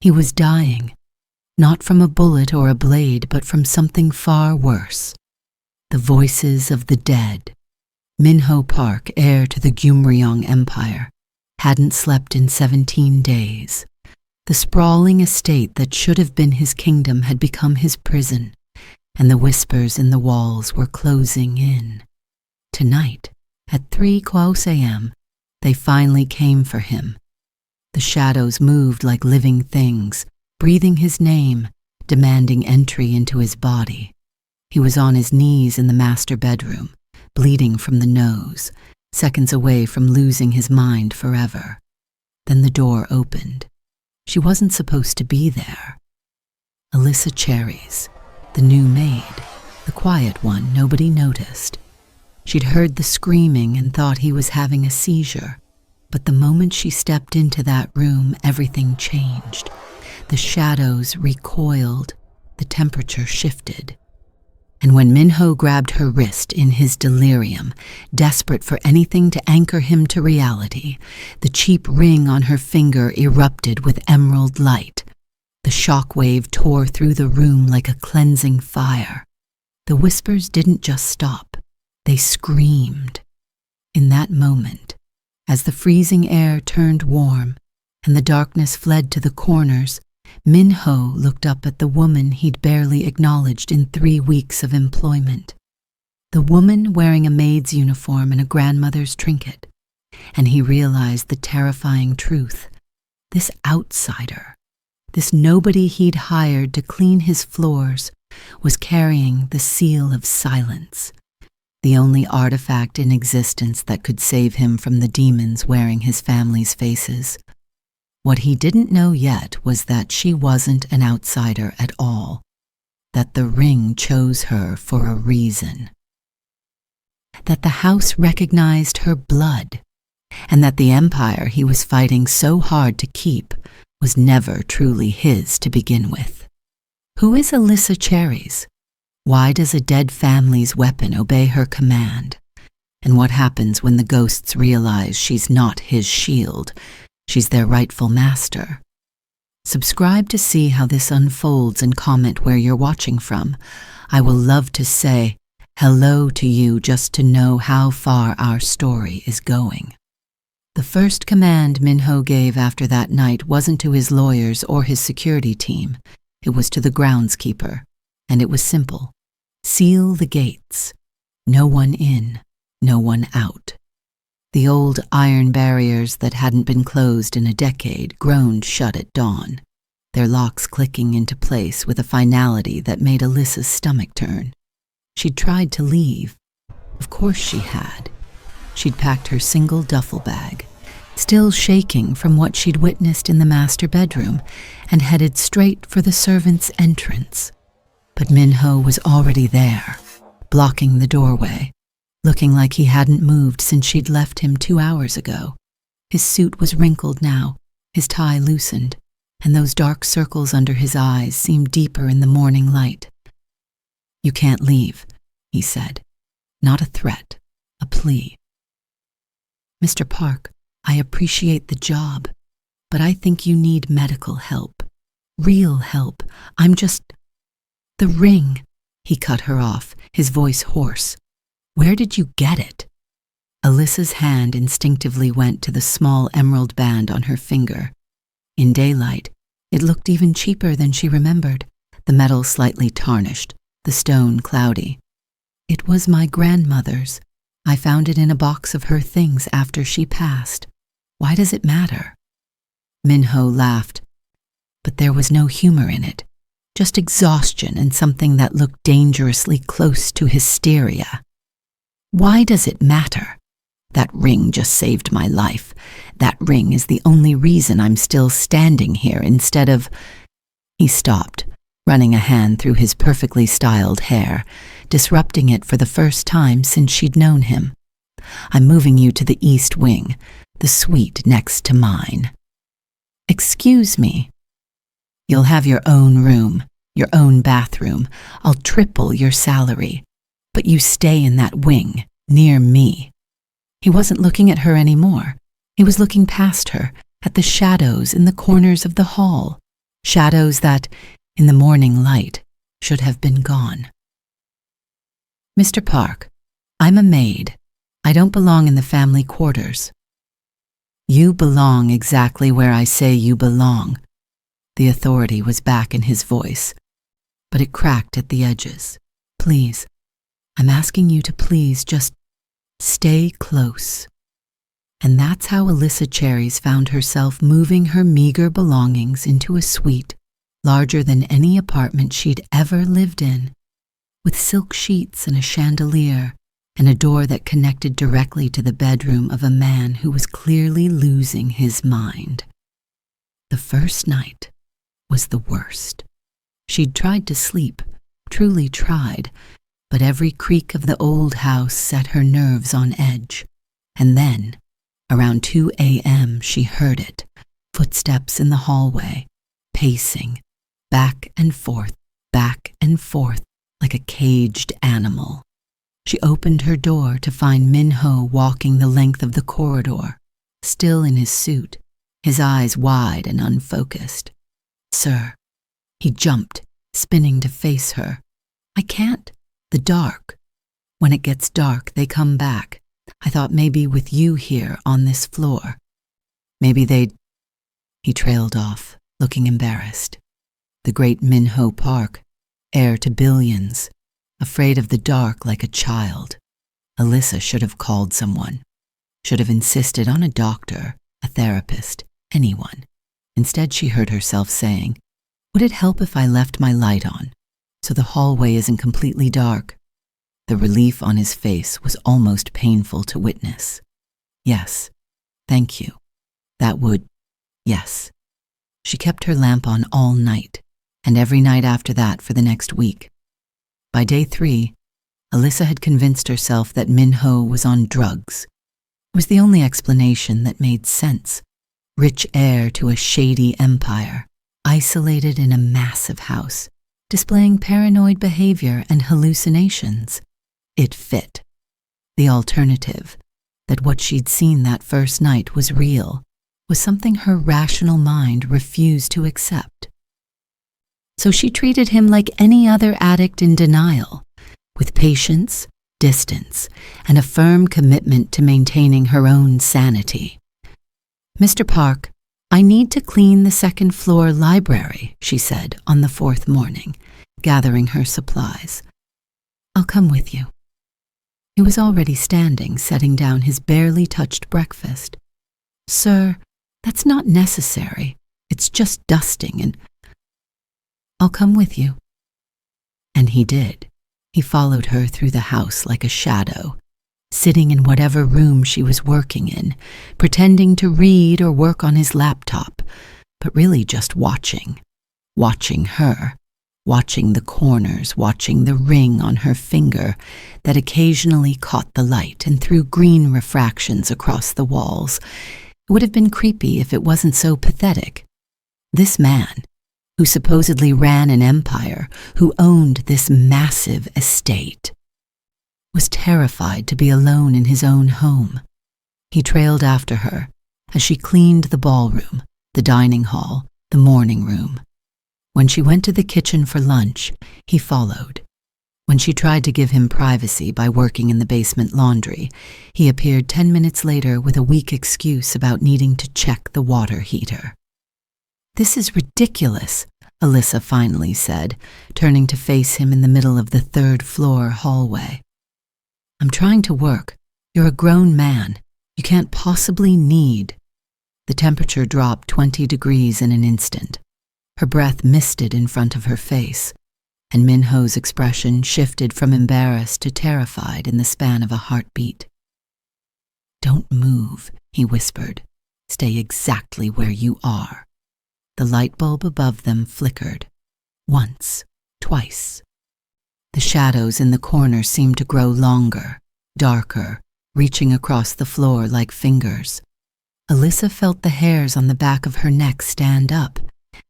He was dying, not from a bullet or a blade, but from something far worse. The voices of the dead. Minho Park, heir to the Gumryong Empire, hadn't slept in 17 days. The sprawling estate that should have been his kingdom had become his prison, and the whispers in the walls were closing in. Tonight, at 3 a.m., they finally came for him. The shadows moved like living things, breathing his name, demanding entry into his body. He was on his knees in the master bedroom, bleeding from the nose, seconds away from losing his mind forever. Then the door opened. She wasn't supposed to be there. Alyssa Cherries, the new maid, the quiet one nobody noticed. She'd heard the screaming and thought he was having a seizure. But the moment she stepped into that room, everything changed. The shadows recoiled, the temperature shifted. And when Minho grabbed her wrist in his delirium, desperate for anything to anchor him to reality, the cheap ring on her finger erupted with emerald light. The shock wave tore through the room like a cleansing fire. The whispers didn't just stop, they screamed. In that moment, as the freezing air turned warm and the darkness fled to the corners, Minho looked up at the woman he'd barely acknowledged in 3 weeks of employment. The woman wearing a maid's uniform and a grandmother's trinket. And he realized the terrifying truth. This outsider, this nobody he'd hired to clean his floors, was carrying the seal of silence, the only artifact in existence that could save him from the demons wearing his family's faces. What he didn't know yet was that she wasn't an outsider at all, that the ring chose her for a reason, that the house recognized her blood, and that the empire he was fighting so hard to keep was never truly his to begin with. Who is Alyssa Cherries? Why does a dead family's weapon obey her command? And what happens when the ghosts realize she's not his shield? She's their rightful master. Subscribe to see how this unfolds and comment where you're watching from. I will love to say hello to you just to know how far our story is going. The first command Minho gave after that night wasn't to his lawyers or his security team. It was to the groundskeeper, and it was simple. Seal the gates. No one in, no one out. The old iron barriers that hadn't been closed in a decade groaned shut at dawn, their locks clicking into place with a finality that made Alyssa's stomach turn. She'd tried to leave. Of course she had. She'd packed her single duffel bag, still shaking from what she'd witnessed in the master bedroom, and headed straight for the servants' entrance. But Minho was already there, blocking the doorway, looking like he hadn't moved since she'd left him 2 hours ago. His suit was wrinkled now, his tie loosened, and those dark circles under his eyes seemed deeper in the morning light. "You can't leave," he said. Not a threat, a plea. "Mr. Park, I appreciate the job, but I think you need medical help. Real help. I'm just—" "The ring," he cut her off, his voice hoarse. "Where did you get it?" Alyssa's hand instinctively went to the small emerald band on her finger. In daylight, it looked even cheaper than she remembered, the metal slightly tarnished, the stone cloudy. "It was my grandmother's. I found it in a box of her things after she passed. Why does it matter?" Minho laughed, but there was no humor in it, just exhaustion and something that looked dangerously close to hysteria. "Why does it matter? That ring just saved my life. That ring is the only reason I'm still standing here instead of—" He stopped, running a hand through his perfectly styled hair, disrupting it for the first time since she'd known him. "I'm moving you to the East Wing, the suite next to mine." "Excuse me." "You'll have your own room, your own bathroom. I'll triple your salary. But you stay in that wing, near me." He wasn't looking at her anymore. He was looking past her, at the shadows in the corners of the hall. shadows that, in the morning light, should have been gone. "Mr. Park, I'm a maid. I don't belong in the family quarters." "You belong exactly where I say you belong." The authority was back in his voice, but it cracked at the edges. "Please, I'm asking you to please just stay close." And that's how Alyssa Cherries found herself moving her meager belongings into a suite larger than any apartment she'd ever lived in, with silk sheets and a chandelier and a door that connected directly to the bedroom of a man who was clearly losing his mind. The first night was the worst. She'd tried to sleep, truly tried, but every creak of the old house set her nerves on edge. And then, around 2 a.m., she heard it, footsteps in the hallway, pacing, back and forth, like a caged animal. She opened her door to find Min-ho walking the length of the corridor, still in his suit, his eyes wide and unfocused. "Sir." He jumped, spinning to face her. "I can't. The dark. When it gets dark, they come back. I thought maybe with you here on this floor. Maybe they'd—" He trailed off, looking embarrassed. The great Min-ho Park, heir to billions, afraid of the dark like a child. Alyssa should have called someone, should have insisted on a doctor, a therapist, anyone. Instead, she heard herself saying, "Would it help if I left my light on, so the hallway isn't completely dark?" The relief on his face was almost painful to witness. "Yes, thank you. That would, yes." She kept her lamp on all night, and every night after that for the next week. By day 3, Alyssa had convinced herself that Min-ho was on drugs. It was the only explanation that made sense. Rich heir to a shady empire, isolated in a massive house, displaying paranoid behavior and hallucinations. It fit. The alternative, that what she'd seen that first night was real, was something her rational mind refused to accept. So she treated him like any other addict in denial, with patience, distance, and a firm commitment to maintaining her own sanity. "Mr. Park, I need to clean the second-floor library," she said on the 4th morning, gathering her supplies. "I'll come with you." He was already standing, setting down his barely touched breakfast. "Sir, that's not necessary. It's just dusting and—" "I'll come with you." And he did. He followed her through the house like a shadow, sitting in whatever room she was working in, pretending to read or work on his laptop, but really just watching her, watching the corners, watching the ring on her finger that occasionally caught the light and threw green refractions across the walls. It would have been creepy if it wasn't so pathetic. This man, who supposedly ran an empire, who owned this massive estate, was terrified to be alone in his own home. He trailed after her as she cleaned the ballroom, the dining hall, the morning room. When she went to the kitchen for lunch, he followed. When she tried to give him privacy by working in the basement laundry, he appeared 10 minutes later with a weak excuse about needing to check the water heater. "This is ridiculous," Alyssa finally said, turning to face him in the middle of the 3rd-floor hallway. "I'm trying to work. You're a grown man. You can't possibly need—" The temperature dropped 20 degrees in an instant. Her breath misted in front of her face, and Min-ho's expression shifted from embarrassed to terrified in the span of a heartbeat. "Don't move," he whispered. "Stay exactly where you are." The light bulb above them flickered. Once, twice. The shadows in the corner seemed to grow longer, darker, reaching across the floor like fingers. Alyssa felt the hairs on the back of her neck stand up,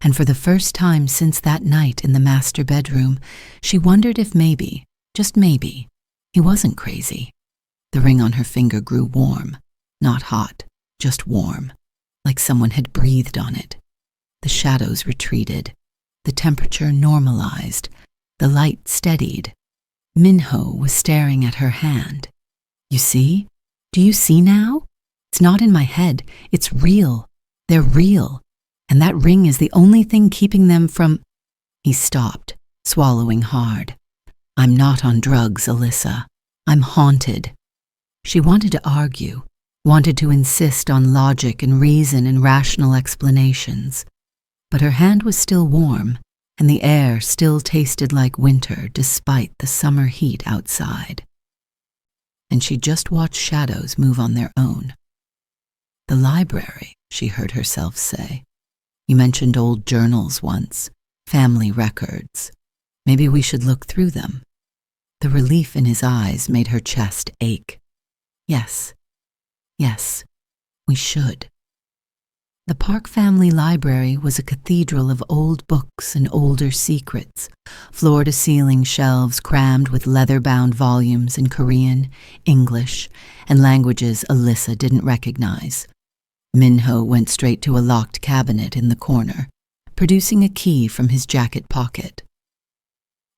and for the first time since that night in the master bedroom, she wondered if maybe, just maybe, he wasn't crazy. The ring on her finger grew warm, not hot, just warm, like someone had breathed on it. The shadows retreated. The temperature normalized. The light steadied. Minho was staring at her hand. You see? Do you see now? It's not in my head. It's real. They're real. And that ring is the only thing keeping them from... He stopped, swallowing hard. I'm not on drugs, Alyssa. I'm haunted. She wanted to argue, wanted to insist on logic and reason and rational explanations. But her hand was still warm, and the air still tasted like winter despite the summer heat outside. And she just watched shadows move on their own. The library, she heard herself say. You mentioned old journals once, family records. Maybe we should look through them. The relief in his eyes made her chest ache. Yes, we should. The Park family library was a cathedral of old books and older secrets, floor-to-ceiling shelves crammed with leather-bound volumes in Korean, English, and languages Alyssa didn't recognize. Minho went straight to a locked cabinet in the corner, producing a key from his jacket pocket.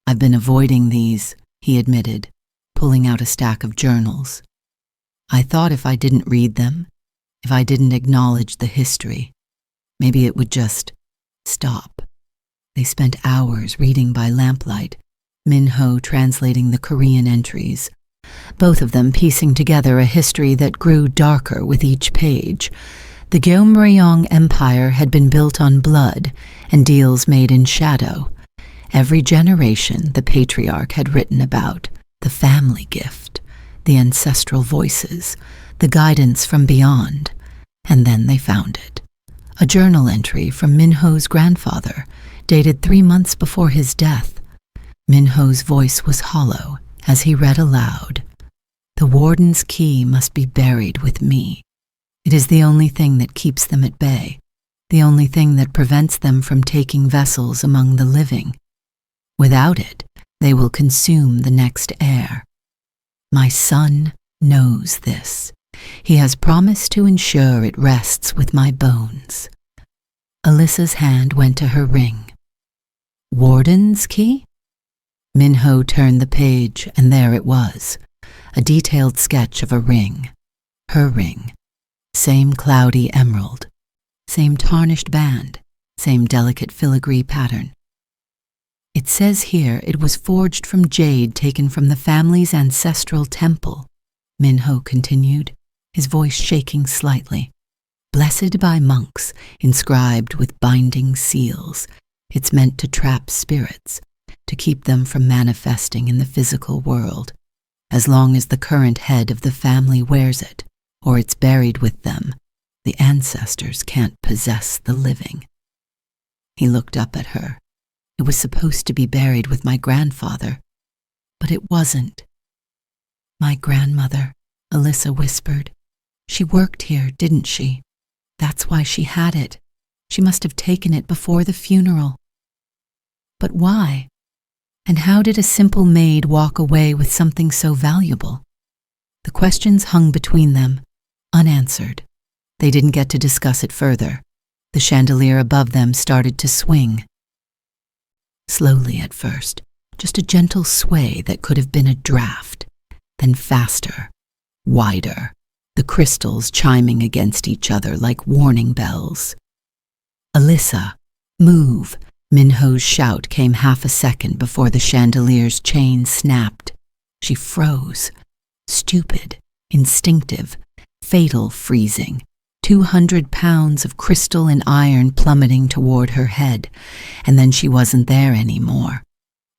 I've been avoiding these, he admitted, pulling out a stack of journals. I thought if I didn't read them, if I didn't acknowledge the history, maybe it would just stop. They spent hours reading by lamplight, Minho translating the Korean entries, both of them piecing together a history that grew darker with each page. The Gyeomryong Empire had been built on blood and deals made in shadow. Every generation the patriarch had written about, the family gift, the ancestral voices, the guidance from beyond, and then they found it. A journal entry from Minho's grandfather, dated 3 months before his death. Minho's voice was hollow as he read aloud. The warden's key must be buried with me. It is the only thing that keeps them at bay, the only thing that prevents them from taking vessels among the living. Without it, they will consume the next heir. My son knows this. He has promised to ensure it rests with my bones. Alyssa's hand went to her ring. Warden's key? Minho turned the page, and there it was, a detailed sketch of a ring. Her ring. Same cloudy emerald. Same tarnished band. Same delicate filigree pattern. It says here it was forged from jade taken from the family's ancestral temple, Minho continued, his voice shaking slightly. Blessed by monks, inscribed with binding seals. It's meant to trap spirits, to keep them from manifesting in the physical world. As long as the current head of the family wears it, or it's buried with them, the ancestors can't possess the living. He looked up at her. It was supposed to be buried with my grandfather, but it wasn't. My grandmother, Alyssa whispered. She worked here, didn't she? That's why she had it. She must have taken it before the funeral. But why? And how did a simple maid walk away with something so valuable? The questions hung between them, unanswered. They didn't get to discuss it further. The chandelier above them started to swing. Slowly at first, just a gentle sway that could have been a draft, then faster, wider, the crystals chiming against each other like warning bells. Alyssa, move! Minho's shout came half a second before the chandelier's chain snapped. She froze, stupid, instinctive, fatal freezing. 200 pounds of crystal and iron plummeting toward her head, and then she wasn't there anymore.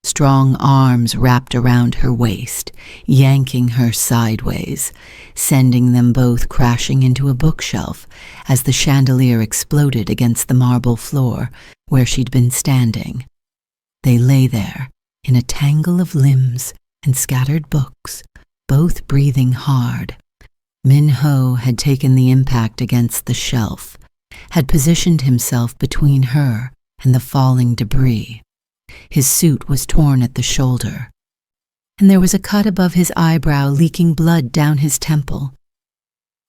Strong arms wrapped around her waist, yanking her sideways, sending them both crashing into a bookshelf as the chandelier exploded against the marble floor where she'd been standing. They lay there, in a tangle of limbs and scattered books, both breathing hard. Minho had taken the impact against the shelf, had positioned himself between her and the falling debris. His suit was torn at the shoulder, and there was a cut above his eyebrow leaking blood down his temple.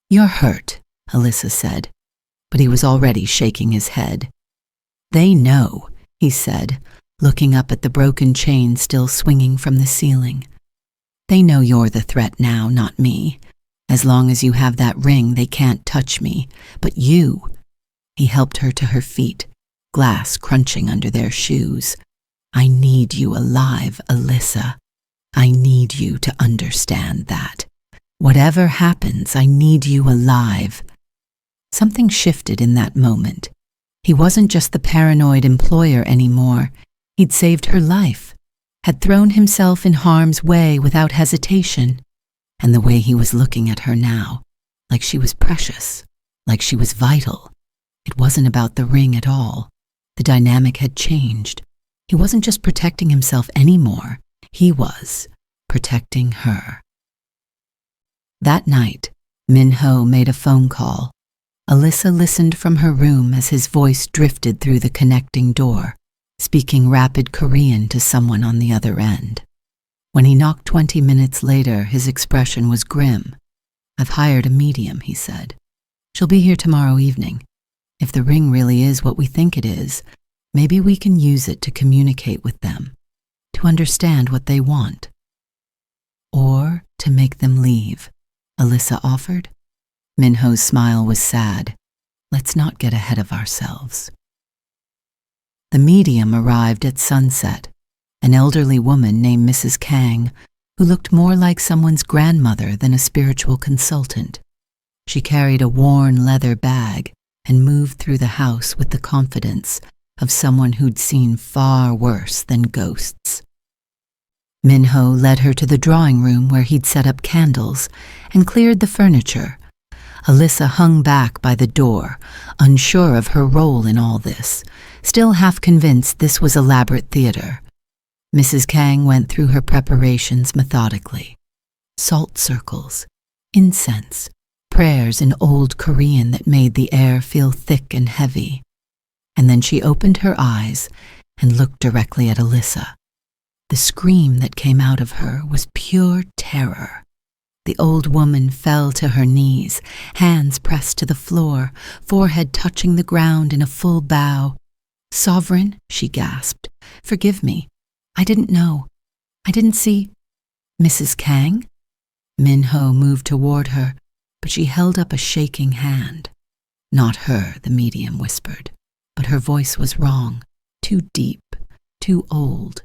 You're hurt, Alyssa said, but he was already shaking his head. "They know," he said, looking up at the broken chain still swinging from the ceiling. "They know you're the threat now, not me. As long as you have that ring, they can't touch me. But you—" He helped her to her feet, glass crunching under their shoes. "I need you alive, Alyssa. I need you to understand that. Whatever happens, I need you alive." Something shifted in that moment. He wasn't just the paranoid employer anymore. He'd saved her life, had thrown himself in harm's way without hesitation. And the way he was looking at her now, like she was precious, like she was vital. It wasn't about the ring at all. The dynamic had changed. He wasn't just protecting himself anymore. He was protecting her. That night, Min-ho made a phone call. Alyssa listened from her room as his voice drifted through the connecting door, speaking rapid Korean to someone on the other end. When he knocked 20 minutes later, his expression was grim. "I've hired a medium," he said. "She'll be here tomorrow evening. If the ring really is what we think it is, maybe we can use it to communicate with them, to understand what they want." "Or to make them leave," Alyssa offered. Min-ho's smile was sad. "Let's not get ahead of ourselves." The medium arrived at sunset, an elderly woman named Mrs. Kang, who looked more like someone's grandmother than a spiritual consultant. She carried a worn leather bag and moved through the house with the confidence of someone who'd seen far worse than ghosts. Min-ho led her to the drawing room where he'd set up candles and cleared the furniture. Alyssa hung back by the door, unsure of her role in all this, still half convinced this was elaborate theater. Mrs. Kang went through her preparations methodically. Salt circles, incense, prayers in old Korean that made the air feel thick and heavy. And then she opened her eyes and looked directly at Alyssa. The scream that came out of her was pure terror. The old woman fell to her knees, hands pressed to the floor, forehead touching the ground in a full bow. "Sovereign," she gasped, "forgive me. I didn't know. I didn't see—" "Mrs. Kang?" Min-ho moved toward her, but she held up a shaking hand. "Not her," the medium whispered, but her voice was wrong, too deep, too old.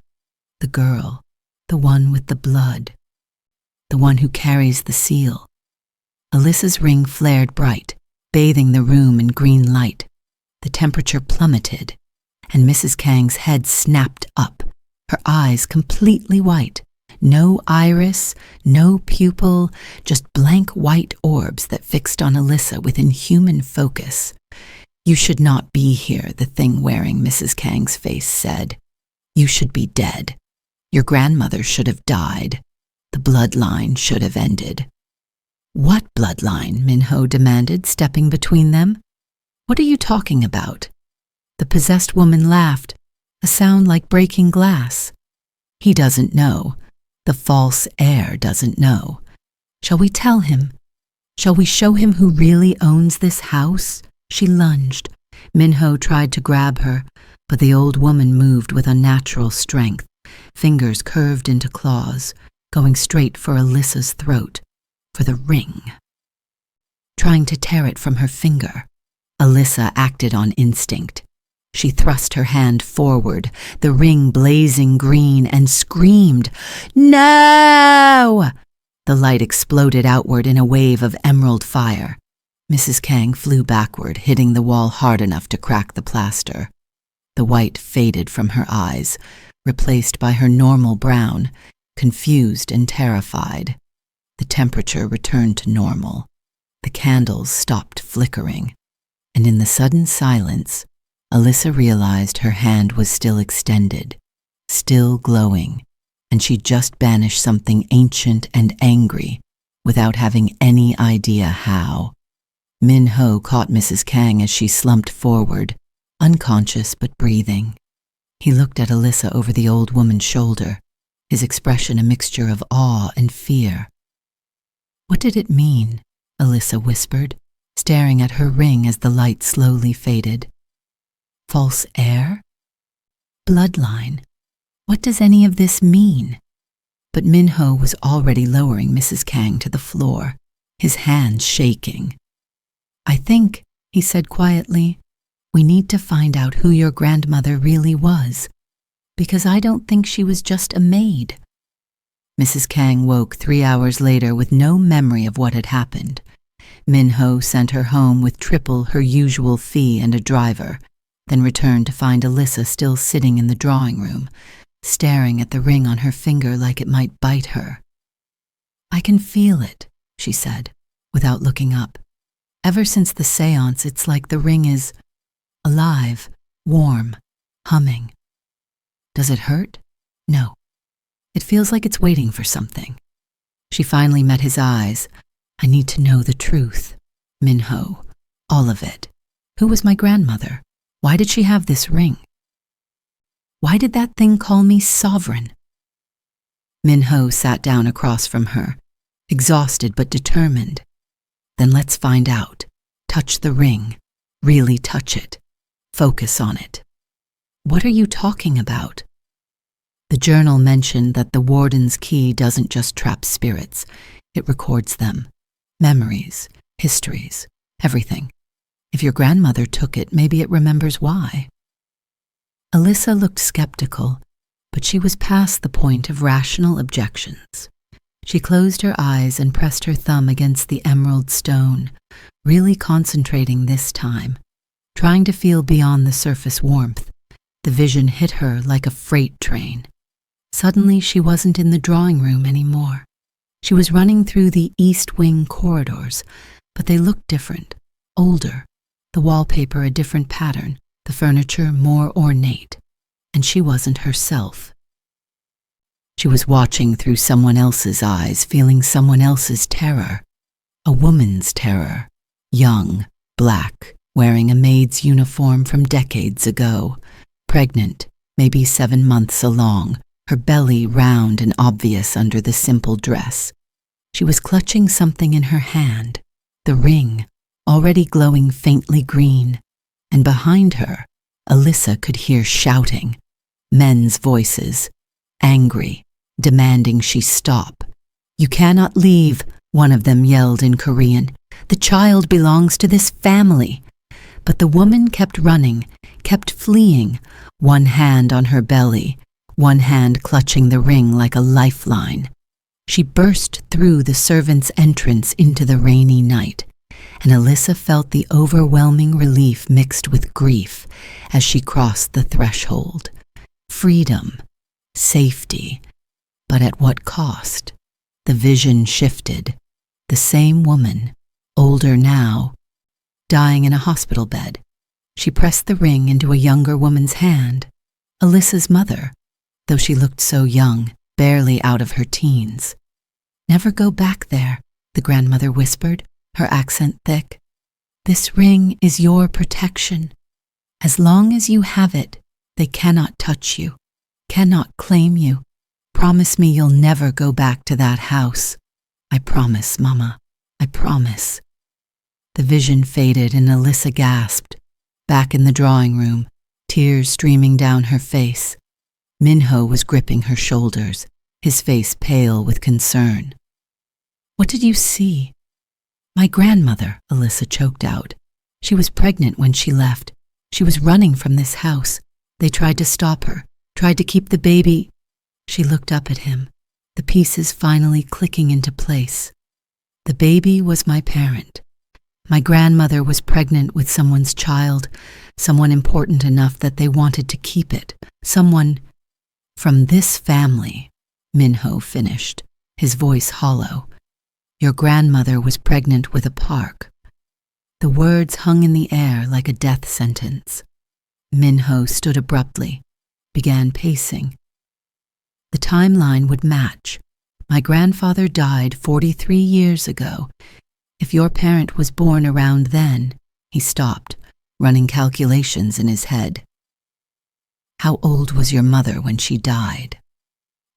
"The girl, the one with the blood, the one who carries the seal." Alyssa's ring flared bright, bathing the room in green light. The temperature plummeted, and Mrs. Kang's head snapped up, her eyes completely white. No iris, no pupil, just blank white orbs that fixed on Alyssa with inhuman focus. "You should not be here," the thing wearing Mrs. Kang's face said. "You should be dead. Your grandmother should have died. The bloodline should have ended." "What bloodline?" Min-ho demanded, stepping between them. "What are you talking about?" The possessed woman laughed, a sound like breaking glass. "He doesn't know. The false heir doesn't know. Shall we tell him? Shall we show him who really owns this house?" She lunged. Min-ho tried to grab her, but the old woman moved with unnatural strength, fingers curved into claws, going straight for Alyssa's throat, for the ring. Trying to tear it from her finger, Alyssa acted on instinct. She thrust her hand forward, the ring blazing green, and screamed, "No!" The light exploded outward in a wave of emerald fire. Mrs. Kang flew backward, hitting the wall hard enough to crack the plaster. The white faded from her eyes, replaced by her normal brown, confused and terrified. The temperature returned to normal. The candles stopped flickering, and in the sudden silence, Alyssa realized her hand was still extended, still glowing, and she'd just banished something ancient and angry without having any idea how. Min-ho caught Mrs. Kang as she slumped forward, unconscious but breathing. He looked at Alyssa over the old woman's shoulder, his expression a mixture of awe and fear. "What did it mean?" Alyssa whispered, staring at her ring as the light slowly faded. False heir? Bloodline? What does any of this mean? But Minho was already lowering Mrs. Kang to the floor, his hands shaking. "I think," he said quietly, "we need to find out who your grandmother really was, because I don't think she was just a maid." Mrs. Kang woke 3 hours later with no memory of what had happened. Minho sent her home with triple her usual fee and a driver, then returned to find Alyssa still sitting in the drawing room, staring at the ring on her finger like it might bite her. "I can feel it," she said, without looking up. "Ever since the séance, it's like the ring is alive, warm, humming." "Does it hurt?" "No. It feels like it's waiting for something." She finally met his eyes. "I need to know the truth. Minho, all of it. Who was my grandmother? Why did she have this ring? Why did that thing call me sovereign?" Minho sat down across from her, exhausted but determined. "Then let's find out. Touch the ring. Really touch it. Focus on it." "What are you talking about?" "The journal mentioned that the warden's key doesn't just trap spirits. It records them. Memories, histories, everything. If your grandmother took it, maybe it remembers why." Alyssa looked skeptical, but she was past the point of rational objections. She closed her eyes and pressed her thumb against the emerald stone, really concentrating this time, trying to feel beyond the surface warmth. The vision hit her like a freight train. Suddenly, she wasn't in the drawing room anymore. She was running through the east wing corridors, but they looked different, older, the wallpaper a different pattern, the furniture more ornate, and she wasn't herself. She was watching through someone else's eyes, feeling someone else's terror, a woman's terror, young, black, wearing a maid's uniform from decades ago, pregnant, maybe 7 months along, her belly round and obvious under the simple dress. She was clutching something in her hand, the ring, already glowing faintly green, and behind her, Alyssa could hear shouting, men's voices, angry, demanding she stop. "You cannot leave," one of them yelled in Korean. "The child belongs to this family." But the woman kept running, kept fleeing, one hand on her belly, one hand clutching the ring like a lifeline. She burst through the servants' entrance into the rainy night, and Alyssa felt the overwhelming relief mixed with grief as she crossed the threshold. Freedom, safety, but at what cost? The vision shifted. The same woman, older now, dying in a hospital bed. She pressed the ring into a younger woman's hand, Alyssa's mother, though she looked so young, barely out of her teens. "Never go back there," the grandmother whispered, her accent thick. "This ring is your protection. As long as you have it, they cannot touch you, cannot claim you. Promise me you'll never go back to that house." "I promise, Mama, I promise." The vision faded and Alyssa gasped. Back in the drawing room, tears streaming down her face. Minho was gripping her shoulders, his face pale with concern. "What did you see?" "My grandmother," Alyssa choked out. "She was pregnant when she left. She was running from this house. They tried to stop her, tried to keep the baby." She looked up at him, the pieces finally clicking into place. "The baby was my parent. My grandmother was pregnant with someone's child, someone important enough that they wanted to keep it, someone from this family," Minho finished, his voice hollow. "Your grandmother was pregnant with a park." The words hung in the air like a death sentence. Minho stood abruptly, began pacing. "The timeline would match. My grandfather died 43 years ago. If your parent was born around then," he stopped, running calculations in his head. "How old was your mother when she died?"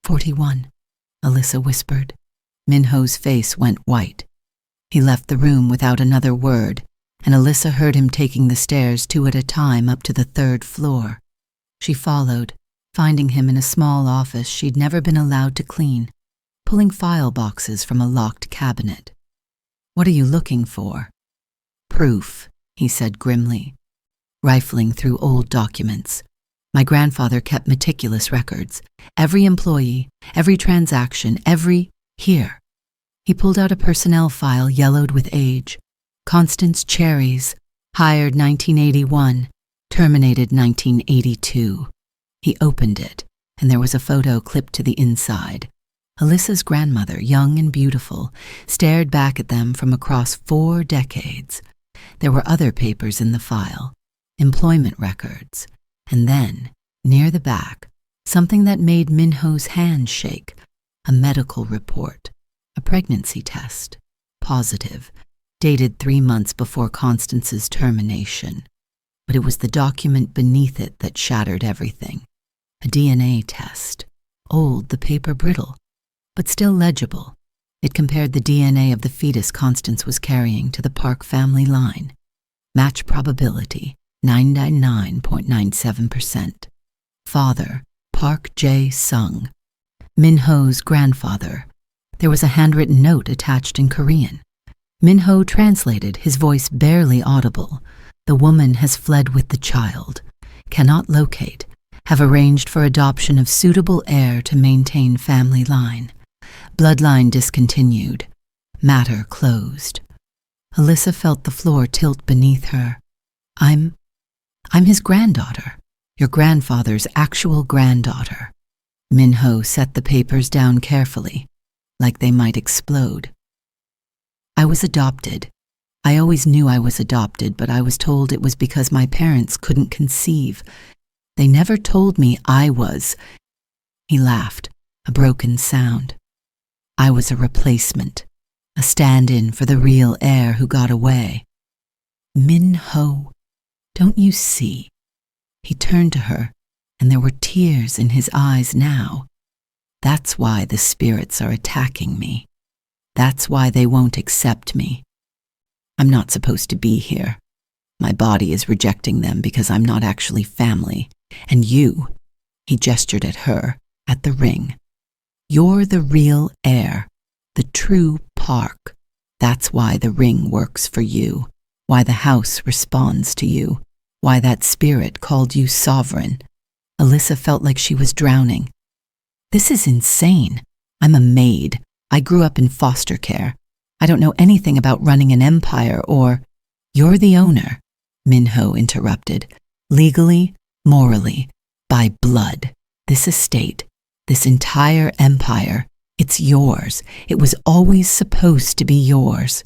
41, Alyssa whispered. Minho's face went white. He left the room without another word, and Alyssa heard him taking the stairs 2 at a time up to the 3rd floor. She followed, finding him in a small office she'd never been allowed to clean, pulling file boxes from a locked cabinet. "What are you looking for?" "Proof," he said grimly, rifling through old documents. "My grandfather kept meticulous records. Every employee, every transaction, Here." He pulled out a personnel file yellowed with age. Constance Cherries, hired 1981, terminated 1982. He opened it, and there was a photo clipped to the inside. Alyssa's grandmother, young and beautiful, stared back at them from across 4 decades. There were other papers in the file, employment records, and then, near the back, something that made Minho's hand shake, a medical report, a pregnancy test, positive, dated 3 months before Constance's termination. But it was the document beneath it that shattered everything. A DNA test, old, the paper brittle, but still legible. It compared the DNA of the fetus Constance was carrying to the Park family line. Match probability, 999.97%. Father, Park Jae Sung. Minho's grandfather. There was a handwritten note attached in Korean. Minho translated, his voice barely audible. "The woman has fled with the child. Cannot locate. Have arranged for adoption of suitable heir to maintain family line. Bloodline discontinued. Matter closed." Alyssa felt the floor tilt beneath her. I'm his granddaughter. Your grandfather's actual granddaughter." Minho set the papers down carefully, like they might explode. "I was adopted. I always knew I was adopted, but I was told it was because my parents couldn't conceive. They never told me I was." He laughed, a broken sound. "I was a replacement, a stand-in for the real heir who got away." "Minho, don't you see?" He turned to her, and there were tears in his eyes now. "That's why the spirits are attacking me. That's why they won't accept me. I'm not supposed to be here. My body is rejecting them because I'm not actually family. And you," he gestured at her, at the ring, "you're the real heir, the true Park. That's why the ring works for you, why the house responds to you, why that spirit called you sovereign." Alyssa felt like she was drowning. "This is insane. I'm a maid. I grew up in foster care. I don't know anything about running an empire or—" "You're the owner," Minho interrupted. "Legally, morally, by blood. This estate, this entire empire, it's yours. It was always supposed to be yours."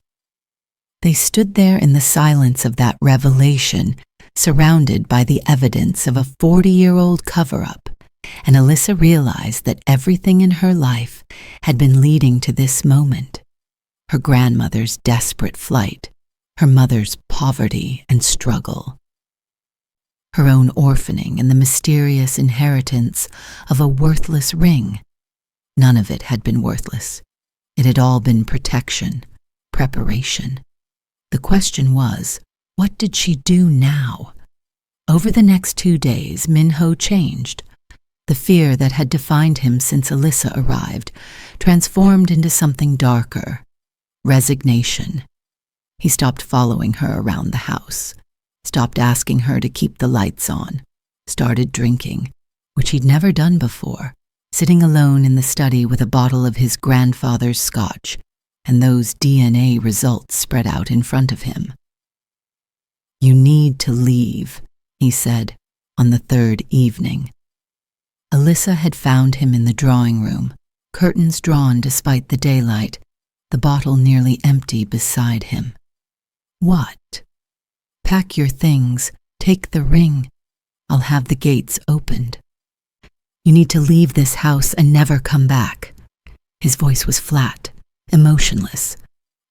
They stood there in the silence of that revelation, surrounded by the evidence of a 40-year-old cover-up, and Alyssa realized that everything in her life had been leading to this moment. Her grandmother's desperate flight, her mother's poverty and struggle, her own orphaning and the mysterious inheritance of a worthless ring. None of it had been worthless. It had all been protection, preparation. The question was, what did she do now? Over the next 2 days, Minho changed. The fear that had defined him since Alyssa arrived transformed into something darker, resignation. He stopped following her around the house, stopped asking her to keep the lights on, started drinking, which he'd never done before, sitting alone in the study with a bottle of his grandfather's scotch and those DNA results spread out in front of him. "You need to leave," he said, on the 3rd evening. Alyssa had found him in the drawing room, curtains drawn despite the daylight, the bottle nearly empty beside him. "What?" "Pack your things, take the ring. I'll have the gates opened. You need to leave this house and never come back." His voice was flat, emotionless,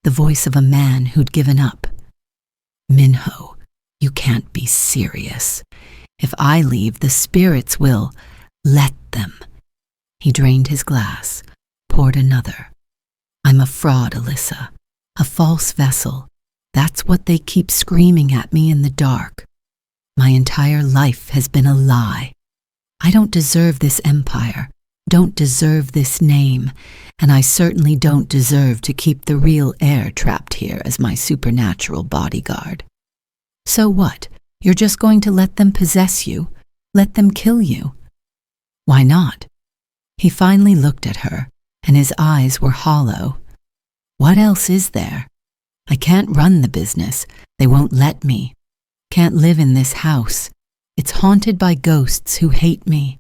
the voice of a man who'd given up. "Minho, you can't be serious. If I leave, the spirits will. Let them." He drained his glass, poured another. "I'm a fraud, Alyssa, a false vessel. That's what they keep screaming at me in the dark. My entire life has been a lie. I don't deserve this empire, don't deserve this name, and I certainly don't deserve to keep the real heir trapped here as my supernatural bodyguard. So what? You're just going to let them possess you? Let them kill you? Why not? He finally looked at her, and his eyes were hollow. What else is there? I can't run the business. They won't let me. Can't live in this house. It's haunted by ghosts who hate me.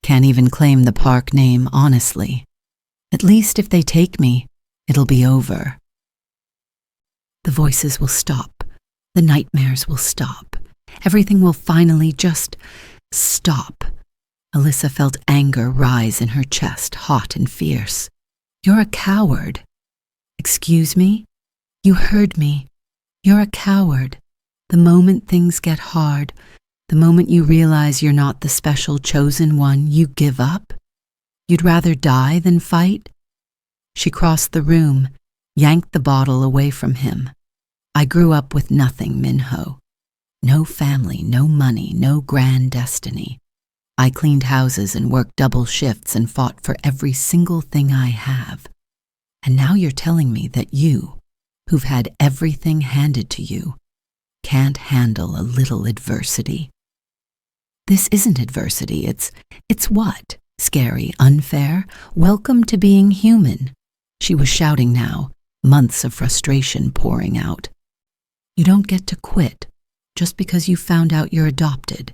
Can't even claim the park name honestly. At least if they take me, it'll be over. The voices will stop. The nightmares will stop. Everything will finally just stop. Alyssa felt anger rise in her chest, hot and fierce. You're a coward. Excuse me? You heard me. You're a coward. The moment things get hard, the moment you realize you're not the special chosen one, you give up? You'd rather die than fight? She crossed the room, yanked the bottle away from him. I grew up with nothing, Minho. No family, no money, no grand destiny. I cleaned houses and worked double shifts and fought for every single thing I have. And now you're telling me that you, who've had everything handed to you, can't handle a little adversity. This isn't adversity, it's what? Scary, unfair? Welcome to being human. She was shouting now, months of frustration pouring out. You don't get to quit just because you found out you're adopted.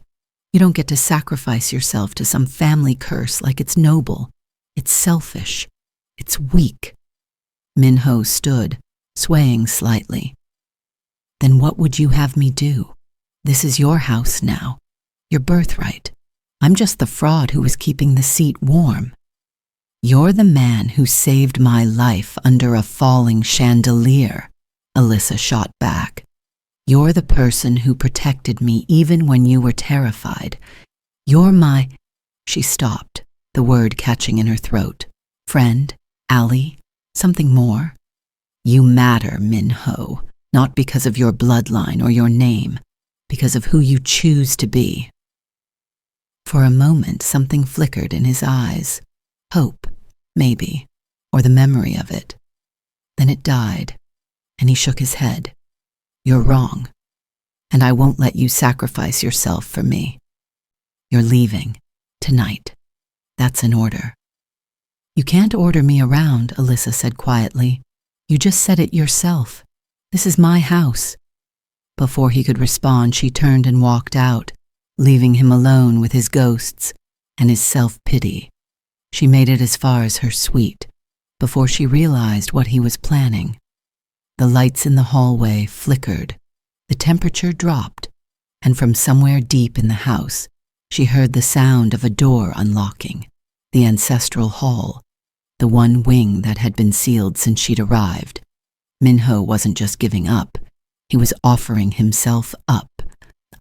You don't get to sacrifice yourself to some family curse like it's noble. It's selfish. It's weak. Minho stood, swaying slightly. Then what would you have me do? This is your house now, your birthright. I'm just the fraud who was keeping the seat warm. You're the man who saved my life under a falling chandelier, Alyssa shot back. You're the person who protected me even when you were terrified. You're my... She stopped, the word catching in her throat. Friend? Ally? Something more? You matter, Minho, not because of your bloodline or your name, because of who you choose to be. For a moment, something flickered in his eyes. Hope, maybe, or the memory of it. Then it died, and he shook his head. You're wrong, and I won't let you sacrifice yourself for me. You're leaving, tonight. That's an order. You can't order me around, Alyssa said quietly. You just said it yourself. This is my house. Before he could respond, she turned and walked out, leaving him alone with his ghosts and his self-pity. She made it as far as her suite, before she realized what he was planning. The lights in the hallway flickered, the temperature dropped, and from somewhere deep in the house, she heard the sound of a door unlocking, the ancestral hall, the one wing that had been sealed since she'd arrived. Minho wasn't just giving up, he was offering himself up.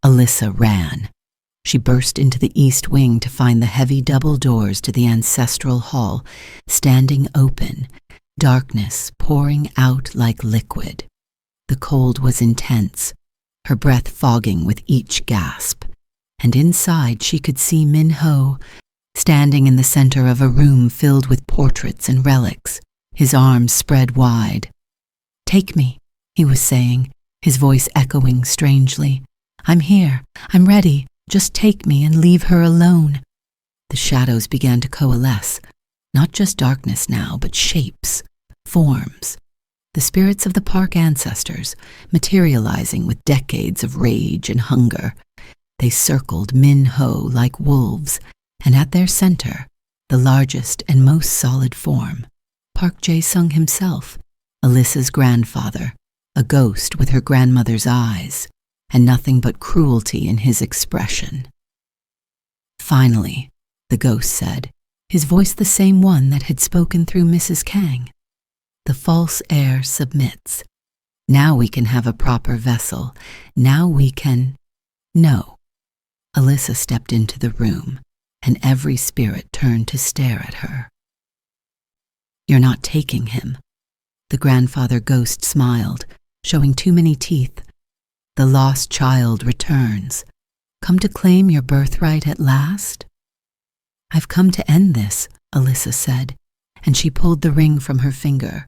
Alyssa ran. She burst into the east wing to find the heavy double doors to the ancestral hall standing open, darkness pouring out like liquid. The cold was intense, her breath fogging with each gasp, and inside she could see Minho, standing in the center of a room filled with portraits and relics, his arms spread wide. Take me, he was saying, his voice echoing strangely. I'm here, I'm ready, just take me and leave her alone. The shadows began to coalesce, not just darkness now, but shapes, forms. The spirits of the park ancestors, materializing with decades of rage and hunger. They circled Minho like wolves, and at their center, the largest and most solid form, Park Jae-sung himself, Alyssa's grandfather, a ghost with her grandmother's eyes, and nothing but cruelty in his expression. Finally, the ghost said, his voice the same one that had spoken through Mrs. Kang. The false heir submits. Now we can have a proper vessel. Now we can... No. Alyssa stepped into the room, and every spirit turned to stare at her. You're not taking him. The grandfather ghost smiled, showing too many teeth. The lost child returns. Come to claim your birthright at last? I've come to end this, Alyssa said, and she pulled the ring from her finger.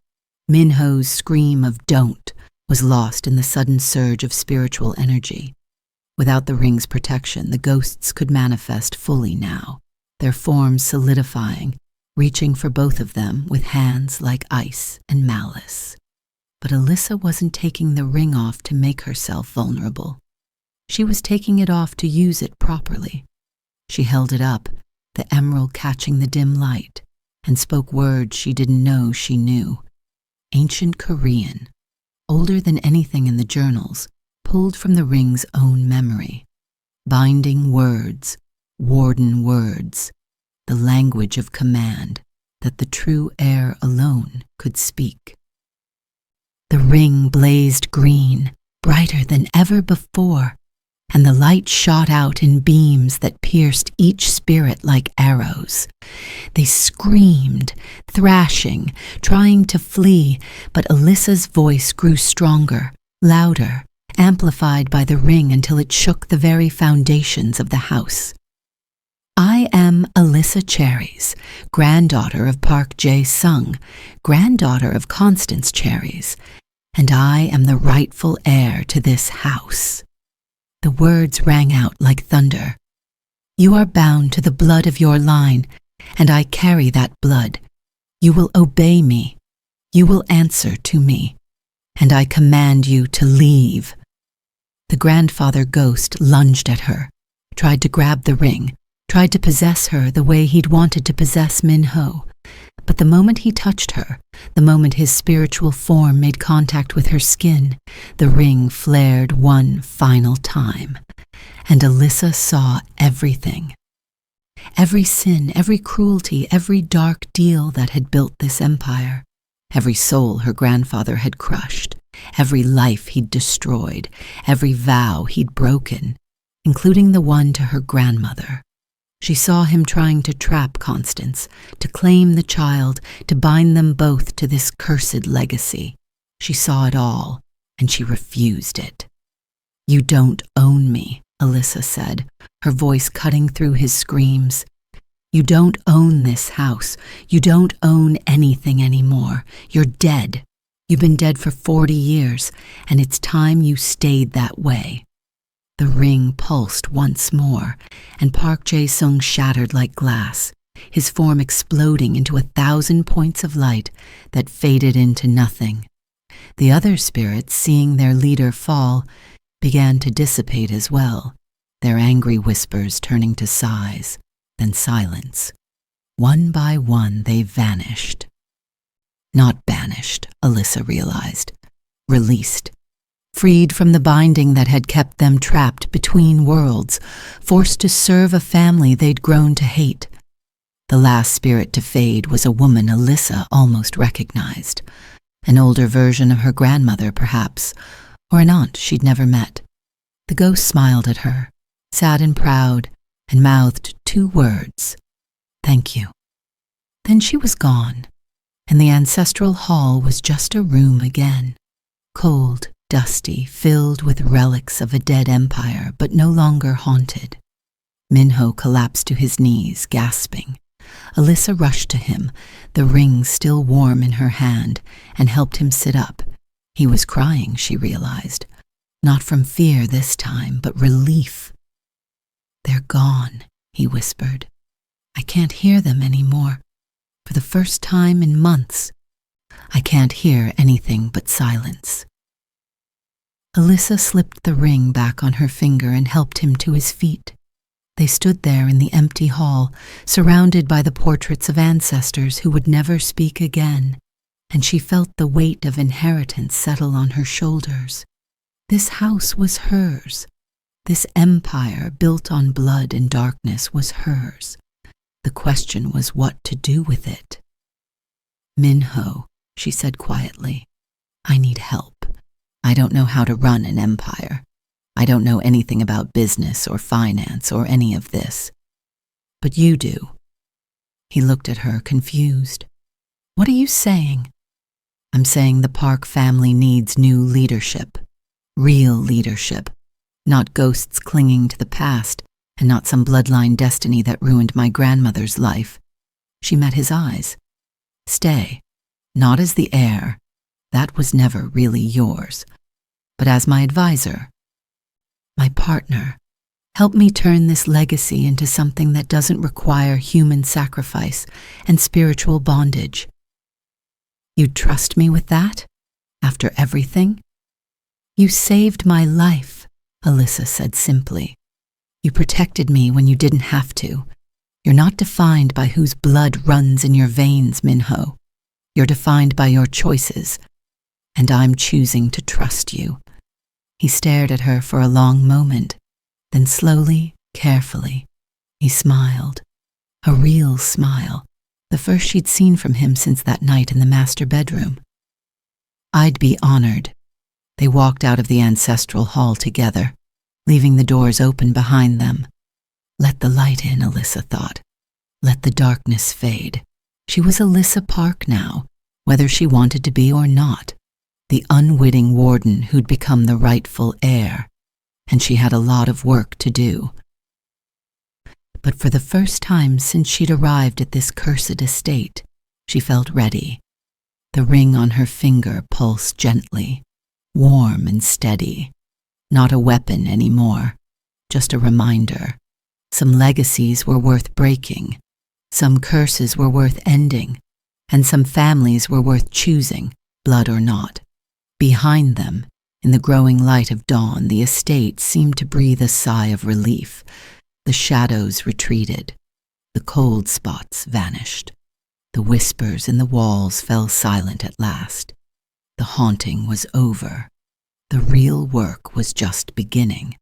Minho's scream of "don't" was lost in the sudden surge of spiritual energy. Without the ring's protection, the ghosts could manifest fully now, their forms solidifying, reaching for both of them with hands like ice and malice. But Alyssa wasn't taking the ring off to make herself vulnerable. She was taking it off to use it properly. She held it up, the emerald catching the dim light, and spoke words she didn't know she knew. Ancient Korean, older than anything in the journals, pulled from the ring's own memory. Binding words, warden words, the language of command that the true heir alone could speak. The ring blazed green, brighter than ever before, and the light shot out in beams that pierced each spirit like arrows. They screamed, thrashing, trying to flee, but Alyssa's voice grew stronger, louder, amplified by the ring until it shook the very foundations of the house. I am Alyssa Cherries, granddaughter of Park Jae-sung, granddaughter of Constance Cherries, and I am the rightful heir to this house. The words rang out like thunder. You are bound to the blood of your line, and I carry that blood. You will obey me. You will answer to me, and I command you to leave. The grandfather ghost lunged at her, tried to grab the ring, tried to possess her the way he'd wanted to possess Minho. But the moment he touched her, the moment his spiritual form made contact with her skin, the ring flared one final time, and Alyssa saw everything. Every sin, every cruelty, every dark deal that had built this empire, every soul her grandfather had crushed, every life he'd destroyed, every vow he'd broken, including the one to her grandmother. She saw him trying to trap Constance, to claim the child, to bind them both to this cursed legacy. She saw it all, and she refused it. You don't own me, Alyssa said, her voice cutting through his screams. You don't own this house. You don't own anything anymore. You're dead. You've been dead for 40 years, and it's time you stayed that way. The ring pulsed once more, and Park Jae-sung shattered like glass, his form exploding into 1,000 points of light that faded into nothing. The other spirits, seeing their leader fall, began to dissipate as well, their angry whispers turning to sighs, then silence. One by one they vanished. Not banished, Alyssa realized. Released. Freed from the binding that had kept them trapped between worlds, forced to serve a family they'd grown to hate. The last spirit to fade was a woman Alyssa almost recognized. An older version of her grandmother, perhaps, or an aunt she'd never met. The ghost smiled at her, sad and proud, and mouthed 2 words. Thank you. Then she was gone, and the ancestral hall was just a room again, cold, dusty, filled with relics of a dead empire, but no longer haunted. Minho collapsed to his knees, gasping. Alyssa rushed to him, the ring still warm in her hand, and helped him sit up. He was crying, she realized. Not from fear this time, but relief. They're gone, he whispered. I can't hear them anymore. For the first time in months, I can't hear anything but silence. Alyssa slipped the ring back on her finger and helped him to his feet. They stood there in the empty hall, surrounded by the portraits of ancestors who would never speak again, and she felt the weight of inheritance settle on her shoulders. This house was hers. This empire built on blood and darkness was hers. The question was what to do with it. Minho, she said quietly, I need help. I don't know how to run an empire. I don't know anything about business or finance or any of this. But you do. He looked at her, confused. What are you saying? I'm saying the Park family needs new leadership. Real leadership. Not ghosts clinging to the past, and not some bloodline destiny that ruined my grandmother's life. She met his eyes. Stay. Not as the heir. That was never really yours. But as my advisor. My partner. Help me turn this legacy into something that doesn't require human sacrifice and spiritual bondage. You'd trust me with that? After everything? You saved my life, Alyssa said simply. You protected me when you didn't have to. You're not defined by whose blood runs in your veins, Minho. You're defined by your choices, and I'm choosing to trust you. He stared at her for a long moment. Then slowly, carefully, he smiled. A real smile, the first she'd seen from him since that night in the master bedroom. I'd be honored. They walked out of the ancestral hall together, leaving the doors open behind them. Let the light in, Alyssa thought. Let the darkness fade. She was Alyssa Park now, whether she wanted to be or not. The unwitting warden who'd become the rightful heir. And she had a lot of work to do. But for the first time since she'd arrived at this cursed estate, she felt ready. The ring on her finger pulsed gently, warm and steady. Not a weapon anymore, just a reminder. Some legacies were worth breaking, some curses were worth ending, and some families were worth choosing, blood or not. Behind them, in the growing light of dawn, the estate seemed to breathe a sigh of relief. The shadows retreated. The cold spots vanished. The whispers in the walls fell silent at last. The haunting was over. The real work was just beginning.